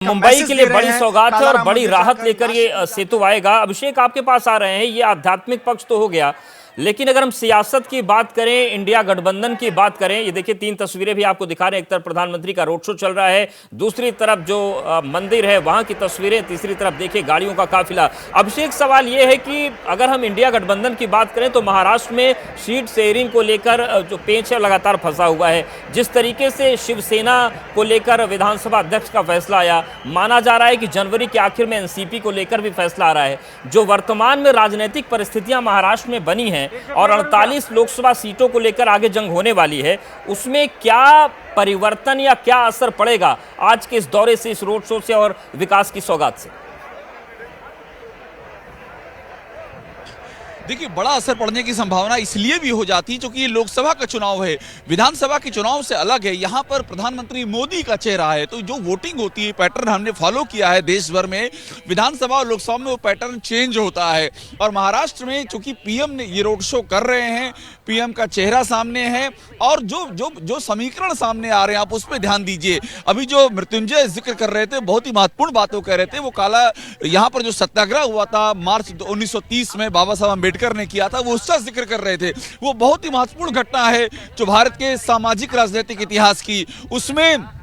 मुंबई के लिए बड़ी सौगात है और बड़ी राहत लेकर ये सेतु आएगा। अभिषेक, आपके पास आ रहे हैं, ये आध्यात्मिक पक्ष तो हो गया, लेकिन अगर हम सियासत की बात करें, इंडिया गठबंधन की बात करें, ये देखिए 3 तस्वीरें भी आपको दिखा रहे हैं। एक तरफ प्रधानमंत्री का रोड शो चल रहा है, दूसरी तरफ जो मंदिर है वहां की तस्वीरें, तीसरी तरफ देखिए गाड़ियों का काफिला। अभिषेक, सवाल ये है कि अगर हम इंडिया गठबंधन की बात करें तो महाराष्ट्र में सीट शेयरिंग को लेकर जो पेच है लगातार फंसा हुआ है। जिस तरीके से शिवसेना को लेकर विधानसभा अध्यक्ष का फैसला आया, माना जा रहा है कि जनवरी के आखिर में एनसीपी को लेकर भी फैसला आ रहा है। जो वर्तमान में राजनीतिक परिस्थितियां महाराष्ट्र में बनी हैं और 48 लोकसभा सीटों को लेकर आगे जंग होने वाली है, उसमें क्या परिवर्तन या क्या असर पड़ेगा आज के इस दौरे से, इस रोड शो से और विकास की सौगात से? देखिए, बड़ा असर पड़ने की संभावना इसलिए भी हो जाती है क्योंकि ये लोकसभा का चुनाव है। विधानसभा के चुनाव से अलग है। यहाँ पर प्रधानमंत्री मोदी का चेहरा है, तो जो वोटिंग होती है, पैटर्न हमने फॉलो किया है देश भर में, विधानसभा और लोकसभा में वो पैटर्न चेंज होता है। और महाराष्ट्र में चूंकि पीएम ने ये रोड शो कर रहे हैं, पीएम का चेहरा सामने है और जो समीकरण सामने आ रहे हैं, आप उस पर ध्यान दीजिए। अभी जो मृत्युंजय जिक्र कर रहे थे, बहुत ही महत्वपूर्ण बातों कह रहे थे। वो काला यहाँ पर जो सत्याग्रह हुआ था मार्च 1930 में बाबा साहब अम्बेडकर ने किया था, वो उसका जिक्र कर रहे थे। वो बहुत ही महत्वपूर्ण घटना है जो भारत के सामाजिक राजनीतिक इतिहास की। उसमें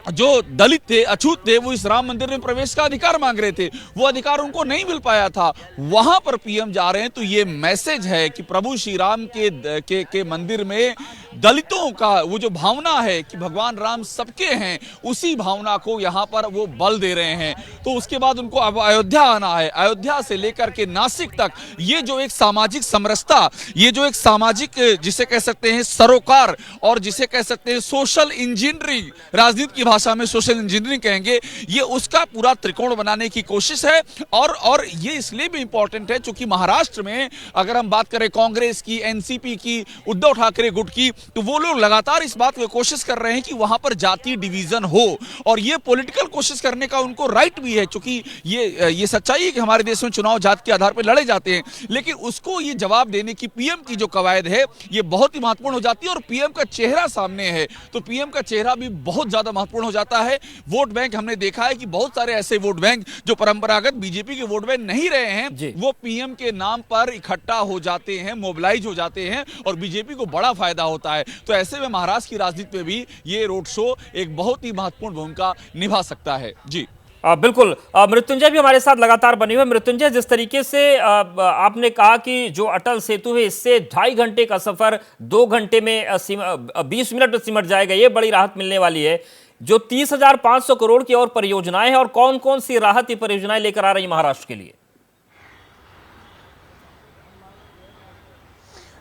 जो दलित थे, अछूत थे, वो इस राम मंदिर में प्रवेश का अधिकार मांग रहे थे, वो अधिकार उनको नहीं मिल पाया था। वहां पर पीएम जा रहे हैं, तो ये मैसेज है कि प्रभु श्री राम के मंदिर में दलितों का वो जो भावना है कि भगवान राम सबके हैं, उसी भावना को यहां पर वो बल दे रहे हैं। तो उसके बाद उनको अब अयोध्या आना है। अयोध्या से लेकर के नासिक तक ये जो एक सामाजिक समरसता, ये जो एक सामाजिक जिसे कह सकते हैं सरोकार और जिसे कह सकते हैं सोशल इंजीनियरिंग, राजनीति की भाषा में सोशल इंजीनियरिंग कहेंगे, ये उसका पूरा त्रिकोण बनाने की कोशिश है। और ये इसलिए भी इंपॉर्टेंट है क्योंकि महाराष्ट्र में अगर हम बात करें कांग्रेस की, एनसीपी की, उद्धव ठाकरे गुट की, तो वो लोग लगातार इस बात की कोशिश कर रहे हैं कि वहां पर जातीय डिवीजन हो। और ये पॉलिटिकल कोशिश करने का उनको राइट भी है क्योंकि ये सच्चाई है कि हमारे देश में चुनाव जात के आधार पर लड़े जाते हैं। लेकिन उसको ये जवाब देने की पीएम की जो कवायद है, ये बहुत ही महत्वपूर्ण हो जाती है। और पीएम का चेहरा सामने है, तो पीएम का चेहरा भी बहुत ज्यादा महत्वपूर्ण हो जाता है। वोट बैंक हमने देखा है कि बहुत सारे ऐसे वोट बैंक जो परंपरागत बीजेपी के वोट बैंक नहीं रहे हैं, वो पीएम के नाम पर इकट्ठा हो जाते हैं, मोबिलाइज हो जाते हैं और बीजेपी को बड़ा फायदा होता है। तो ऐसे में महाराष्ट्र की राजनीति में भी ये रोड शो एक बहुत ही महत्वपूर्ण भूमिका निभा सकता है। जी बिल्कुल। मृत्युंजय भी हमारे साथ लगातार बने हुए। मृत्युंजय, जिस तरीके से आपने कहा कि जो अटल सेतु है, इससे 2.5 घंटे का सफर 2 घंटे में 20 मिनट में सिमट जाएगा, ये बड़ी राहत मिलने वाली है। जो 30,500 करोड़ की और परियोजनाएं हैं, और कौन कौन सी राहत ये परियोजनाएं लेकर आ रही है महाराष्ट्र के लिए?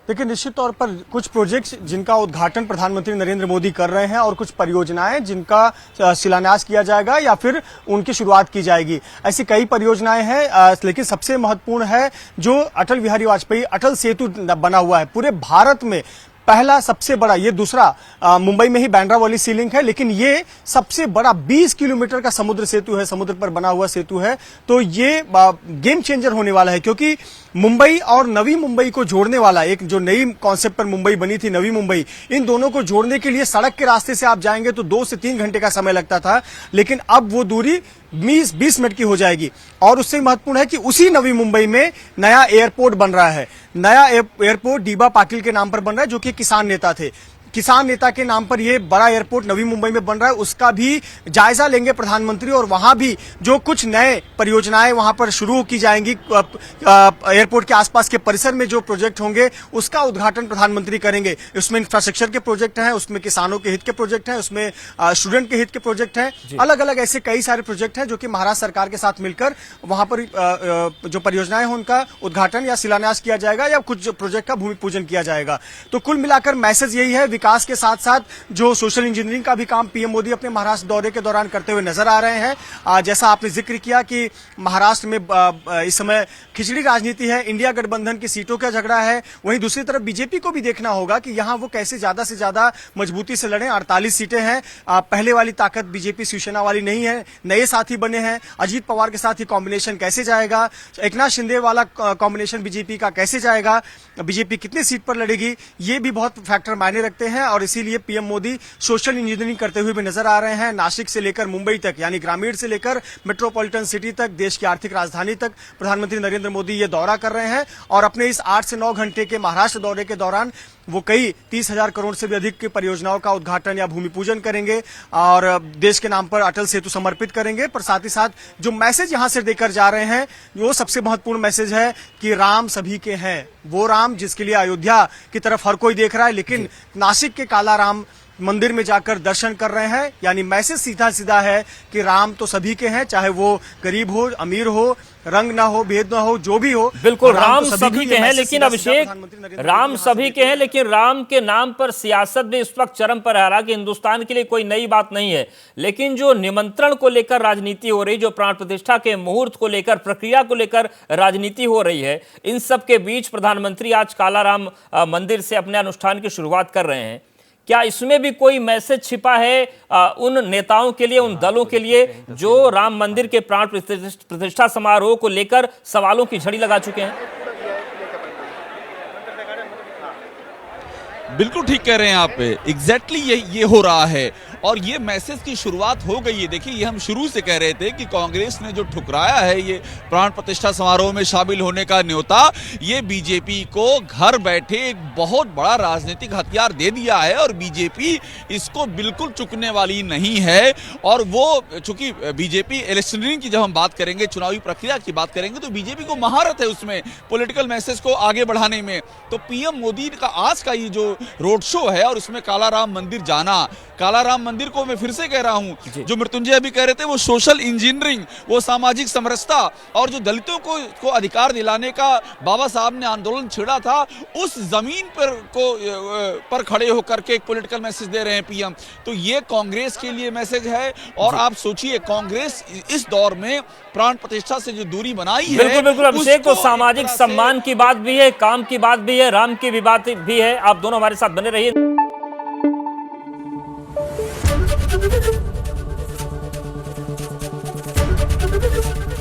देखिए, निश्चित तौर पर कुछ प्रोजेक्ट्स जिनका उद्घाटन प्रधानमंत्री नरेंद्र मोदी कर रहे हैं और कुछ परियोजनाएं जिनका शिलान्यास किया जाएगा या फिर उनकी शुरुआत की जाएगी, ऐसी कई परियोजनाएं हैं। लेकिन सबसे महत्वपूर्ण है जो अटल बिहारी वाजपेयी अटल सेतु बना हुआ है। पूरे भारत में पहला सबसे बड़ा, ये दूसरा मुंबई में ही बांद्रा वाली सी लिंक है, लेकिन ये सबसे बड़ा 20 किलोमीटर का समुद्र सेतु है, समुद्र पर बना हुआ सेतु है। तो ये गेम चेंजर होने वाला है क्योंकि मुंबई और नवी मुंबई को जोड़ने वाला एक जो नई कॉन्सेप्ट पर मुंबई बनी थी, नवी मुंबई, इन दोनों को जोड़ने के लिए सड़क के रास्ते से आप जाएंगे तो 2 से 3 घंटे का समय लगता था, लेकिन अब वो दूरी 20 मिनट की हो जाएगी। और उससे महत्वपूर्ण है कि उसी नवी मुंबई में नया एयरपोर्ट बन रहा है। नया एयरपोर्ट डीबा पाटिल के नाम पर बन रहा है, जो कि किसान नेता थे। किसान नेता के नाम पर यह बड़ा एयरपोर्ट नवी मुंबई में बन रहा है, उसका भी जायजा लेंगे प्रधानमंत्री। और वहां भी जो कुछ नए परियोजनाएं वहां पर शुरू की जाएंगी, एयरपोर्ट के आसपास के परिसर में जो प्रोजेक्ट होंगे उसका उद्घाटन प्रधानमंत्री करेंगे। उसमें इंफ्रास्ट्रक्चर के प्रोजेक्ट हैं, उसमें किसानों के हित के प्रोजेक्ट हैं, उसमें स्टूडेंट के हित के प्रोजेक्ट हैं। अलग अलग ऐसे कई सारे प्रोजेक्ट हैं जो कि महाराष्ट्र सरकार के साथ मिलकर वहां पर जो परियोजनाएं हैं उनका उद्घाटन या शिलान्यास किया जाएगा या कुछ प्रोजेक्ट का भूमि पूजन किया जाएगा। तो कुल मिलाकर मैसेज यही है, विकास के साथ साथ जो सोशल इंजीनियरिंग का भी काम पीएम मोदी अपने महाराष्ट्र दौरे के दौरान करते हुए नजर आ रहे हैं। जैसा आपने जिक्र किया कि महाराष्ट्र में इस समय खिचड़ी राजनीति है, इंडिया गठबंधन की सीटों का झगड़ा है, वहीं दूसरी तरफ बीजेपी को भी देखना होगा कि यहां वो कैसे ज्यादा से ज्यादा मजबूती से लड़े। 48 सीटें हैं, पहले वाली ताकत बीजेपी शिवसेना वाली नहीं है, नए साथी बने हैं। अजीत पवार के साथ ही कॉम्बिनेशन कैसे जाएगा, एकनाथ शिंदे वाला कॉम्बिनेशन बीजेपी का कैसे जाएगा, बीजेपी कितनी सीट पर लड़ेगी, ये भी बहुत फैक्टर मायने रखते हैं। हैं और इसीलिए पीएम मोदी सोशल इंजीनियरिंग करते हुए भी नजर आ रहे हैं। नासिक से लेकर मुंबई तक, यानी ग्रामीण से लेकर मेट्रोपॉलिटन सिटी तक, देश की आर्थिक राजधानी तक प्रधानमंत्री नरेंद्र मोदी ये दौरा कर रहे हैं और अपने इस 8 से 9 घंटे के महाराष्ट्र दौरे के दौरान वो कई 30,000 करोड़ से भी अधिक की परियोजनाओं का उद्घाटन या भूमि पूजन करेंगे और देश के नाम पर अटल सेतु समर्पित करेंगे। पर साथ ही साथ जो मैसेज यहां से देकर जा रहे हैं वो सबसे महत्वपूर्ण मैसेज है कि राम सभी के हैं। वो राम जिसके लिए अयोध्या की तरफ हर कोई देख रहा है, लेकिन नासिक के काला राम मंदिर में जाकर दर्शन कर रहे हैं। यानी मैसेज सीधा सीधा है कि राम तो सभी के हैं, चाहे वो गरीब हो, अमीर हो, रंग ना हो, भेद ना हो, जो भी हो। बिल्कुल, राम तो सभी के हैं, लेकिन अभिषेक राम सभी के हैं, लेकिन राम के नाम पर सियासत भी इस वक्त चरम पर है। हालांकि हिंदुस्तान के लिए कोई नई बात नहीं है, लेकिन जो निमंत्रण को लेकर राजनीति हो रही, जो प्राण प्रतिष्ठा के मुहूर्त को लेकर, प्रक्रिया को लेकर राजनीति हो रही है, इन सब के बीच प्रधानमंत्री आज काला राम मंदिर से अपने अनुष्ठान की शुरुआत कर रहे हैं। क्या इसमें भी कोई मैसेज छिपा है उन नेताओं के लिए, उन दलों के लिए जो राम मंदिर के प्राण प्रतिष्ठा समारोह को लेकर सवालों की झड़ी लगा चुके हैं? बिल्कुल ठीक कह रहे हैं आप, एग्जैक्टली ये हो रहा है और ये मैसेज की शुरुआत हो गई है। देखिए, ये हम शुरू से कह रहे थे कि कांग्रेस ने जो ठुकराया है ये प्राण प्रतिष्ठा समारोह में शामिल होने का न्योता, ये बीजेपी को घर बैठे एक बहुत बड़ा राजनीतिक हथियार दे दिया है और बीजेपी इसको बिल्कुल चुकने वाली नहीं है। और वो चूंकि बीजेपी इलेक्शनिंग की जब हम बात करेंगे, चुनावी प्रक्रिया की बात करेंगे, तो बीजेपी को महारत है उसमें, पॉलिटिकल मैसेज को आगे बढ़ाने में। तो पीएम मोदी का आज का ये जो रोड शो है और उसमें काला राम मंदिर जाना, काला राम मंदिर को मैं फिर से कह रहा हूं, जो मृत्युंजय अभी कह रहे थे, वो सोशल इंजीनियरिंग, वो सामाजिक समरसता और जो दलितों को अधिकार दिलाने का बाबा साहब ने आंदोलन छेड़ा था, उस जमीन पर खड़े होकर के एक पॉलिटिकल मैसेज दे रहे हैं पीएम। तो ये कांग्रेस के लिए मैसेज है। और आप सोचिए, कांग्रेस इस दौर में प्राण प्रतिष्ठा से जो दूरी बनाई है, बिल्कुल बिल्कुल अभिषेक, तो सामाजिक सम्मान की बात भी है, काम की बात भी है, राम की भी बात भी है। आप दोनों हमारे साथ बने रहिए।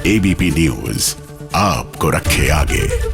एबीपी न्यूज आपको रखे आगे।